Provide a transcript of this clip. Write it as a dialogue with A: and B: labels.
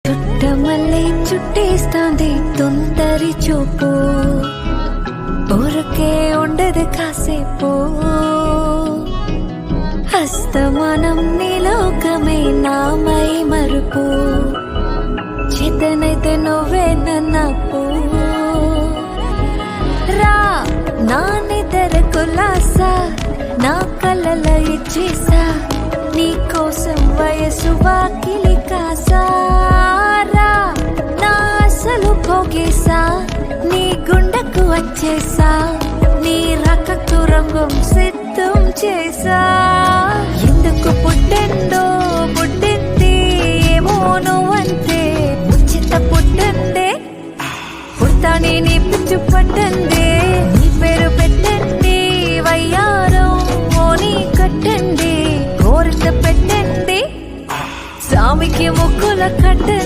A: చుట్టమల్లే చుట్టేస్తాంది తొందరి చూపు, ఊరకే ఉండదు కాసేపు. హస్తమానం నీలోకమే నామై మరుపు, చేతనైతే నువ్వే నన్నప్పు. రా నా నిద్ర కులాసా, నా కలల ఇచ్చేసా, నీ కోసం వయసు వాకిలి కాసారా. నా అసలు పోగేసా, నీ గుండెకు వచ్చేసా, నీ రకకు రంగం సిద్ధం చేసా. ఎందుకు పుట్టిందో పుట్టింది ఏమో నువ్వంటే, ఉచిత పుట్టిందే పుట్టాని నీ పిచ్చు పట్టందే. నీ పేరు పెట్టండి వయ్యారం ఓని కట్టండి, కోరిక పెట్టండి స్వామికి ముక్కుల కట్టండి.